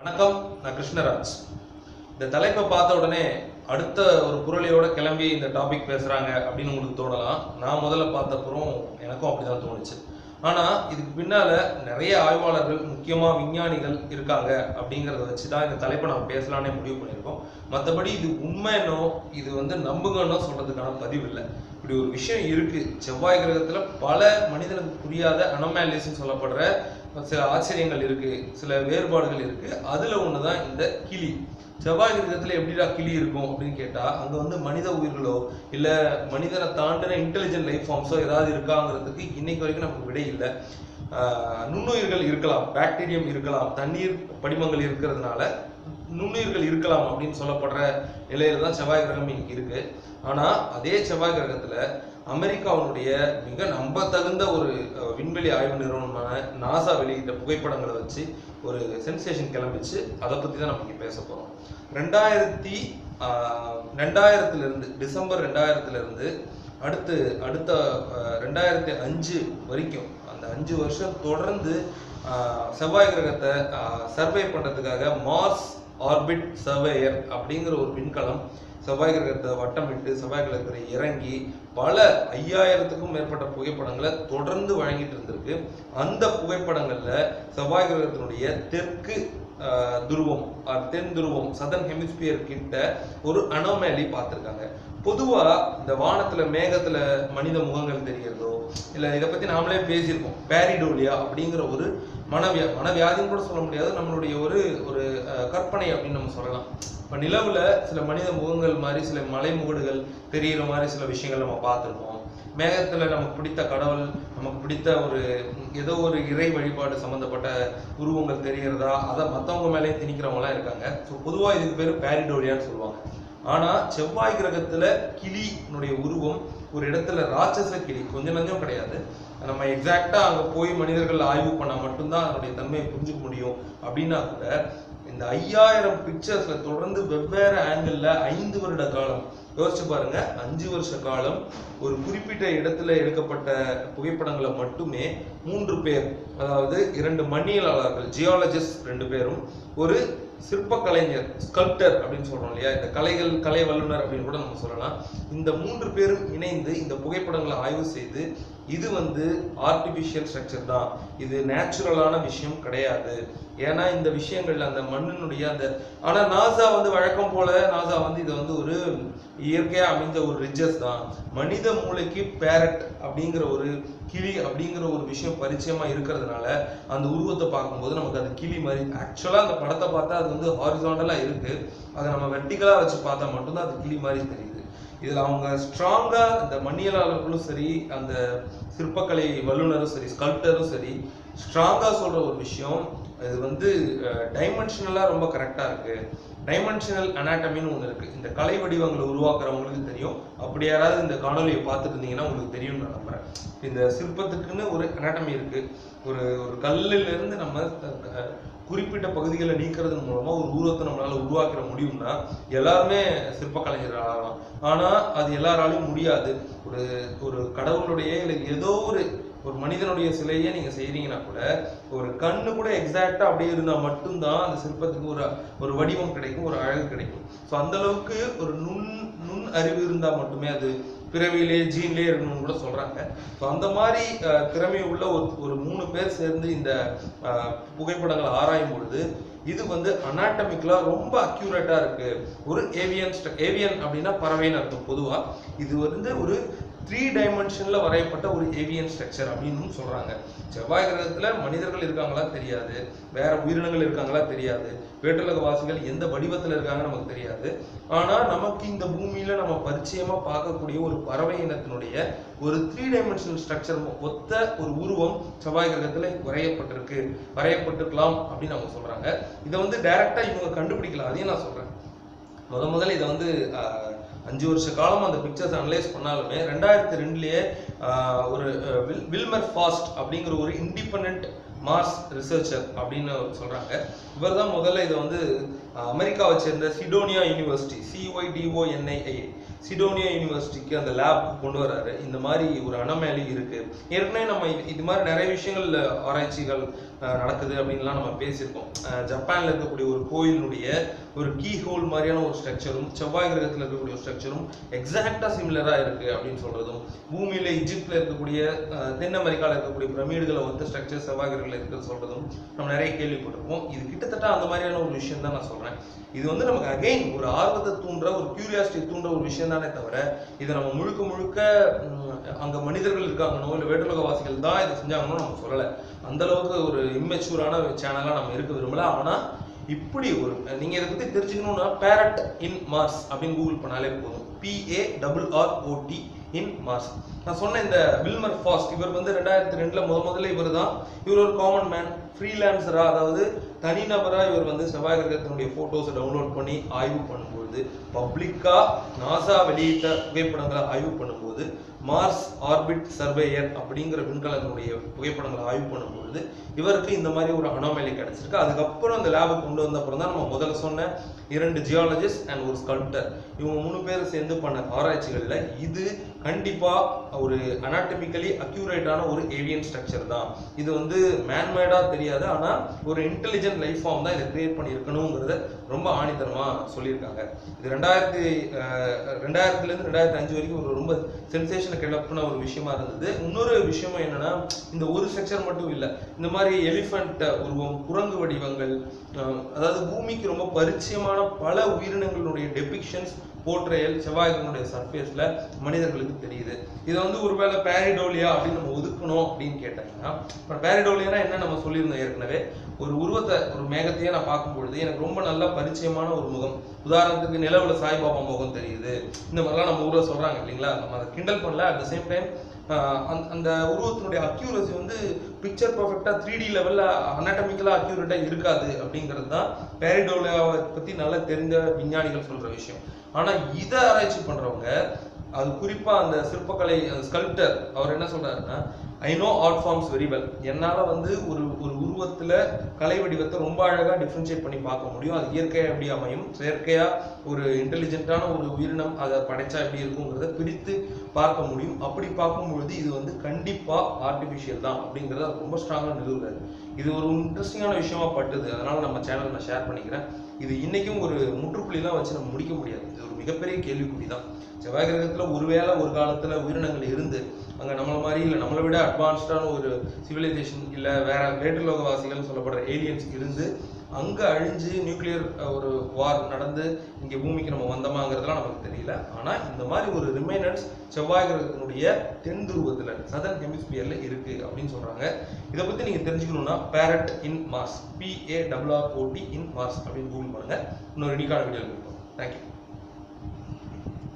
வணக்கம், நான் கிருஷ்ணராஜ். இந்த தலைப்பை பார்த்த உடனே அடுத்த ஒரு குரலையோட கிளம்பி இந்த டாபிக் பேசுறாங்க அப்படின்னு உங்களுக்கு தோணலாம். நான் முதல்ல பார்த்தப்புறம் எனக்கும் அப்படிதான் தோணுச்சு. ஆனா இதுக்கு பின்னால நிறைய ஆய்வாளர்கள், முக்கியமா விஞ்ஞானிகள் இருக்காங்க அப்படிங்கிறத வச்சுதான் இந்த தலைப்பை நம்ம பேசலானே முடிவு பண்ணியிருக்கோம். மற்றபடி இது உண்மைன்னோ இது நம்புங்கன்னோ சொல்றதுக்கான பதிவு இல்லை. இப்படி ஒரு விஷயம் இருக்கு. செவ்வாய் கிரகத்துல பல மனிதனுக்கு புரியாத அனோமாலிஸ்ன்னு சொல்லப்படுற சில ஆச்சரியங்கள் இருக்கு, சில வேறுபாடுகள் இருக்கு. அதுல ஒண்ணுதான் இந்த கிளி. செவ்வாய் கிரகத்துல எப்படிடா கிளி இருக்கும் அப்படின்னு கேட்டா, அங்க மனித உயிர்களோ இல்ல மனிதனை தாண்டின இன்டெலிஜென்ட் லைஃப் ஃபார்ம்ஸோ ஏதாவது இருக்காங்கிறதுக்கு இன்னைக்கு வரைக்கும் நமக்கு விடை இல்லை. நுண்ணுயிர்கள் இருக்கலாம், பாக்டீரியம் இருக்கலாம், தண்ணீர் படிமங்கள் இருக்கிறதுனால நுண்ணுயிர்கள் இருக்கலாம் அப்படின்னு சொல்லப்படுற நிலையில தான் செவ்வாய் கிரகம் இன்னைக்கு இருக்கு. ஆனா அதே செவ்வாய் கிரகத்துல அமெரிக்காவுடைய மிக நம்பத்தகுந்த ஒரு விண்வெளி ஆய்வு நிறுவனமான நாசா வெளியிட்ட புகைப்படங்களை வச்சு ஒரு சென்சேஷன் கிளம்பிச்சு. அதை பத்தி தான் நம்ம பேச போறோம். 2000 இருந்து டிசம்பர் 2000 இருந்து அடுத்த 2005 வரைக்கும் அந்த 5 வருஷம் தொடர்ந்து செவ்வாய் கிரகத்தை சர்வே பண்றதுக்காக மார்ஸ் ஆர்பிட் சர்வேயர் அப்படிங்கிற ஒரு விண்கலம் செவ்வாய் கிரகத்தை வட்டமிட்டு செவ்வாய் கிரகத்தில் இறங்கி பல 5000க்கும் மேற்பட்ட புகைப்படங்களை தொடர்ந்து வழங்கிட்டு இருந்திருக்கு. அந்த புகைப்படங்கள்ல செவ்வாய் கிரகத்தினுடைய தெற்கு துருவம், தென் துருவம், சதர்ன் ஹெமிஸ்பியர் கிட்ட ஒரு அனோமேலி பார்த்துருக்காங்க. பொதுவா இந்த வானத்துல மேகத்துல மனித முகங்கள் தெரியறதோ இல்ல இதை பத்தி நாமளே பேசியிருக்கோம். பேரிடோலியா அப்படிங்கிற ஒரு மனவியாதின்னு கூட சொல்ல முடியாது, நம்மளுடைய ஒரு ஒரு கற்பனை அப்படின்னு நம்ம சொல்லலாம். இப்போ நிலவுல சில மனித முகங்கள் மாதிரி சில மலைமுகடுகள் தெரிகிற மாதிரி சில விஷயங்கள் நம்ம பார்த்துருக்கோம். மேகத்துல நமக்கு பிடித்த கடவுள், நமக்கு பிடித்த ஏதோ ஒரு இறை வழிபாடு சம்பந்தப்பட்ட உருவங்கள் தெரிகிறதா, அதை மற்றவங்க மேலே திணிக்கிறவங்களாம் இருக்காங்க. ஸோ பொதுவாக இதுக்கு பேர் பேரிடோலியான்னு சொல்லுவாங்க. ஆனா செவ்வாய் கிரகத்துல கிளியினுடைய உருவம் ஒரு இடத்துல ராட்சச கிளி, கொஞ்சம் நஞ்சம் கிடையாது. நம்ம எக்ஸாக்டா அங்க போய் மனிதர்கள் ஆய்வு பண்ணா மட்டும்தான் அதனுடைய தன்மையை புரிஞ்சுக்க முடியும். அப்படின்னா கூட இந்த 5000 பிக்சர்ஸ்ல தொடர்ந்து வெவ்வேறு ஆங்கிள் 5 வருட காலம் யோசிச்சு பாருங்க. 5 வருஷ காலம் ஒரு குறிப்பிட்ட இடத்துல எடுக்கப்பட்ட புகைப்படங்களை மட்டுமே 3 பேர், அதாவது 2 மண்ணியலாளர்கள், ஜியாலஜிஸ்ட் 2 பேரும், ஒரு சிற்ப கலைஞர், ஸ்கல்ப்டர் அப்படின்னு சொல்றோம் இல்லையா, இந்த கலை வல்லுநர் அப்படின்னு கூட நம்ம சொல்லலாம். இந்த 3 பேரும் இணைந்து இந்த புகைப்படங்களை ஆய்வு செய்து இது ஆர்டிபிஷியல் ஸ்ட்ரக்சர் தான், இது நேச்சுரலான விஷயம் கிடையாது. ஏன்னா இந்த விஷயங்கள்ல அந்த மண்ணினுடைய ஆனா நாசா வழக்கம் போல நாசா இது ஒரு இயற்கையா அமைந்த ஒரு ரிட்ஜஸ் தான். மனித மூளைக்கு பேரட் அப்படிங்கிற ஒரு கிளி அப்படிங்கிற ஒரு விஷயம் பரிச்சயமா இருக்கிறதுனால அந்த உருவத்தை பார்க்கும்போது நமக்கு அது கிளி மாதிரி, ஆக்சுவலா அந்த படத்தை பார்த்தா அது ஹாரிசாண்டலா இருக்கு, அதை நம்ம வெர்டிகலா வச்சு பார்த்தா மட்டும்தான் அது கிளி மாதிரி தெரியுது. இதுல அவங்க ஸ்ட்ராங்கா இந்த மண்ணியலாளர்களும் சரி, அந்த சிற்பக்கலை வல்லுநரும் சரி, ஸ்கல்ப்டரும் சரி, ஸ்ட்ராங்கா சொல்ற ஒரு விஷயம், இது டைமென்ஷனலா ரொம்ப கரெக்டா இருக்கு. டைமென்ஷனல் அனாட்டமின்னு ஒன்று இருக்கு. இந்த கலை வடிவங்களை உருவாக்குறவங்களுக்கு தெரியும். அப்படி யாராவது இந்த காணொலியை பார்த்துட்டு இருந்தீங்கன்னா உங்களுக்கு தெரியும்னு நான் நம்புறேன். இந்த சிற்பத்துக்குன்னு ஒரு அனாட்டமி இருக்கு. ஒரு கல்லில் இருந்து நம்ம குறிப்பிட்ட பகுதிகளை நீக்கிறதன் மூலமா ஒரு உருவத்தை நம்மளால உருவாக்கிற முடியும்னா எல்லாருமே சிற்ப கலைஞர்கள் ஆகலாம். ஆனா அது எல்லாராலையும் முடியாது. ஒரு கடவுளுடைய இல்லை ஏதோ ஒரு மனிதனுடைய சிலையே நீங்க செய்யறீங்கன்னா கூட ஒரு கண்ணு கூட எக்ஸாக்டா அப்படியே இருந்தா மட்டும்தான் அந்த சிற்பத்துக்கு ஒரு வடிவம் கிடைக்கும், ஒரு அழகு கிடைக்கும். ஸோ அந்த அளவுக்கு ஒரு நுண் அறிவு இருந்தா மட்டுமே அது பிறவியிலே ஜீன்லேயே இருக்கணும்னு கூட சொல்றாங்க. ஸோ அந்த மாதிரி திறமை உள்ள ஒரு 3 பேர் சேர்ந்து இந்த புகைப்படங்களை ஆராயும் பொழுது இது அனாட்டமிக்கலா ரொம்ப அக்யூரேட்டா இருக்கு. ஒரு ஏவியன் அப்படின்னா பறவைன்னு அர்த்தம். பொதுவா இது ஒரு 3 டைமென்ஷன்ல வரையப்பட்ட ஒரு ஏவியன் ஸ்ட்ரக்சர் அப்படின்னு சொல்றாங்க. செவ்வாய் கிரகத்துல மனிதர்கள் இருக்காங்களா தெரியாது, வேற உயிரினங்கள் இருக்காங்களா தெரியாது, வேற்றுலக வாசிகள் எந்த வடிவத்துல இருக்காங்க நமக்கு தெரியாது. ஆனா நமக்கு இந்த பூமியில நம்ம பரிச்சயமா பார்க்கக்கூடிய ஒரு பறவை இனத்தினுடைய ஒரு 3 டைமென்ஷனல் ஸ்ட்ரக்சர் ஒத்த ஒரு உருவம் செவ்வாய் கிரகத்துல வரையப்பட்டிருக்கலாம் அப்படின்னு அவங்க சொல்றாங்க. இதை டைரக்டா இவங்க கண்டுபிடிக்கல, அதையும் நான் சொல்றேன். முதல்ல இதை 5 வருஷ காலம் அந்த பிக்சர்ஸ் அனலைஸ் பண்ணாலுமே 2002லயே ஒரு வில்மர் ஃபாஸ்ட் அப்படிங்கிற ஒரு இண்டிபெண்டன்ட் மார்ஸ் ரிசர்ச்சர் அப்படின்னு சொல்றாங்க. இவர் தான் முதல்ல இதை அமெரிக்காவை சேர்ந்த சிடோனியா யூனிவர்சிட்டி, CYDONIA சிடோனியா யூனிவர்சிட்டிக்கு அந்த லேப் கொண்டு வராரு. இந்த மாதிரி ஒரு அனோமாலி இருக்கு. ஏற்கனவே நம்ம இது மாதிரி நிறைய விஷயங்கள் ஆராய்ச்சிகள் நடக்குது அப்படின்லாம் நம்ம பேசியிருக்கோம். ஜப்பான்ல இருக்கக்கூடிய ஒரு கோயிலுடைய ஒரு கீ ஹோல் மாதிரியான ஒரு ஸ்ட்ரக்சரும் செவ்வாய் கிரகத்தில் இருக்கக்கூடிய ஒரு ஸ்ட்ரக்சரும் எக்ஸாக்டா சிமிலரா இருக்கு அப்படின்னு சொல்றதும், பூமியில இஜிப்ட்ல இருக்கக்கூடிய தென் அமெரிக்காவில் இருக்கக்கூடிய பிரமிடுகளை ஒத்த ஸ்ட்ரக்சர் செவ்வாய் கிரகத்தில் இருக்கிறது சொல்றதும் நம்ம நிறைய கேள்விப்பட்டிருக்கோம். இது கிட்டத்தட்ட அந்த மாதிரியான ஒரு விஷயம் தான் நான் சொல்றேன். இது வந்து நமக்கு அகைன் ஒரு ஆர்வத்தை தூண்டுற ஒரு கியூரியாசிட்டி தூண்டுற ஒரு விஷயம் தானே தவிர இதை நம்ம முழுக்க முழுக்க அங்க மனிதர்கள் இருக்காங்கனோ இல்லை வேற்றுலகவாசிகள் தான் இதை செஞ்சாங்கன்னு நம்ம சொல்லலை. அந்த அளவுக்கு ஒரு இம்மெச்சூரான சேனலா நம்ம இருக்க விரும்பல. ஆனா இப்படி ஒரு நீங்க இதை பத்தி தெரிஞ்சுக்கணும்னா பேரட் இன் மார்ஸ் அப்படின்னு கூகுள் பண்ணாலே போதும். PARROT in Mars. நான் சொன்ன இந்த வில்மர் ஃபாஸ்ட் இவர் வந்து 2002ல முதல்ல இவர் ஒரு காமன் மேன் ஃப்ரீலான்சரா, அதாவது தனிநபரா இவர் வந்து செவ்வாய் கிரகத்தினுடைய போட்டோஸை டவுன்லோட் பண்ணி ஆய்வு பண்ணும்போது, பப்ளிக்கா நாசா வெளியிட்ட புகைப்படங்களை ஆய்வு பண்ணும்போது, மார்ஸ் ஆர்பிட் சர்வேயர் அப்படிங்கிற விண்கலனுடைய புகைப்படங்களை ஆய்வு பண்ணும்பொழுது இவருக்கு இந்த மாதிரி ஒரு அனாமலி கிடைச்சிருக்கு. அதுக்கப்புறம் அந்த லேபுக்கு கொண்டு வந்த அப்புறம் தான் நம்ம முதல்ல சொன்ன 2 ஜியாலஜிஸ்ட் அண்ட் ஒரு ஸ்கல்ப்டர் இவங்க 3 பேர் சேர்ந்து பண்ண ஆராய்ச்சிகள்ல இது கண்டிப்பா ஒரு அனாட்டமிக்கலி அக்யூரேட்டான ஒரு ஏவியன் ஸ்ட்ரக்சர் தான். இது வந்து மேன்மேடா தெரியாது, ஆனா ஒரு இன்டெலிஜென்ட் லைஃப் ஃபார்ம் தான் இதை கிரியேட் பண்ணியிருக்கணுங்கிறத ரொம்ப ஆணித்தரமா சொல்லியிருக்காங்க. இது 2000லேருந்து 2005 வரைக்கும் ஒரு ரொம்ப சென்சேஷனை கிளப்பின ஒரு விஷயமா இருந்தது. இன்னொரு விஷயமும் என்னன்னா, இந்த ஒரு ஸ்ட்ரக்சர் மட்டும் இல்லை, இந்த மாதிரி எலிஃபண்ட் உருவம், குரங்கு வடிவங்கள், அதாவது பூமிக்கு ரொம்ப பரிச்சயமான பல உயிரினங்களுடைய டெபிக்ஷன்ஸ் போர்ட்ரேயல் செவ்வாய்களுடைய சர்ஃபேஸ்ல மனிதர்களுக்கு தெரியுது. இதை வந்து ஒருவேளை பேரிடோலியா அப்படின்னு நம்ம ஒதுக்கணும் அப்படின்னு கேட்டாங்கன்னா, இப்போ பேரிடோலியானா என்ன நம்ம சொல்லியிருந்தோம் ஏற்கனவே. ஒரு உருவத்தை, ஒரு மேகத்தையே நான் பார்க்கும்பொழுது எனக்கு ரொம்ப நல்லா பரிச்சயமான ஒரு முகம், உதாரணத்துக்கு நிலவுல சாய்பாபா முகம் தெரியுது, இந்த மாதிரிலாம் நம்ம ஊரில் சொல்றாங்க இல்லைங்களா. நம்ம அதை கிண்டல் பண்ணல. அட் த சேம் டைம் அந்த உருவத்தினுடைய அக்யூரசி வந்து பிக்சர் பர்ஃபெக்டா 3D லெவல்ல அனாட்டமிக்கலா அக்யூரேட்டா இருக்காது அப்படிங்கிறது தான் பேரிடோலியாவை பத்தி நல்லா தெரிந்த விஞ்ஞானிகள் சொல்ற விஷயம். ஆனா இதை ஆராய்ச்சி பண்றவங்க, அது குறிப்பா அந்த சிற்பக்கலை ஸ்கல்ப்டர் அவர் என்ன சொல்றாருன்னா, I know art forms very well. என்னால வந்து ஒரு உருவத்துல கலை வடிவத்தை ரொம்ப அழகா டிஃபரன்ஷியேட் பண்ணி பார்க்க முடியும். அது இயற்கையா எப்படி அமையும், செயற்கையா ஒரு இன்டெலிஜென்ட்டான ஒரு உயிரினம் அதை படைச்சா எப்படி இருக்குங்கிறத பிரித்து பார்க்க முடியும். அப்படி பார்க்கும்பொழுது இது வந்து கண்டிப்பா ஆர்டிஃபிஷியல் தான் அப்படிங்கிறத ரொம்ப ஸ்ட்ராங்கா நிறுவுறாரு. இது ஒரு இன்ட்ரெஸ்டிங்கான விஷயமா பட்டுது, அதனால நம்ம சேனல் நான் ஷேர் பண்ணிக்கிறேன். இது இன்னைக்கும் ஒரு முற்றுப்புள்ளிலாம் வச்சு நம்ம முடிக்க முடியாது. இது ஒரு மிகப்பெரிய கேள்விக்குறி தான். செவ்வாய் கிரகத்துல ஒருவேளை ஒரு காலத்துல உயிரினங்கள் இருந்து அங்க நம்மள மாதிரி இல்லை நம்மளை விட அட்வான்ஸ்டான ஒரு சிவிலைசேஷன் இல்லை வேற வேற்றுலோகவாசிகள் சொல்லப்படுற ஏலியன்ஸ் இருந்து அங்க அழிஞ்சு நியூக்ளியர் ஒரு வார் நடந்து இங்க பூமிக்கு நம்ம வந்தோமாங்கிறதுலாம் நமக்கு தெரியல. ஆனா இந்த மாதிரி ஒரு ரிமைனன்ஸ் செவ்வாய் கிரகத்தினுடைய தென் துருவத்துல சதர்ன் ஹெமிஸ்பியர்ல இருக்கு அப்படின்னு சொல்றாங்க. இதை பத்தி நீங்க தெரிஞ்சுக்கணும்னா parrot in Mars, PARROT in Mars அப்படின்னு கூகுள் பண்ணுங்க. இன்னொரு இனிக்கான வீடியோ இருக்கும். தேங்க்யூ.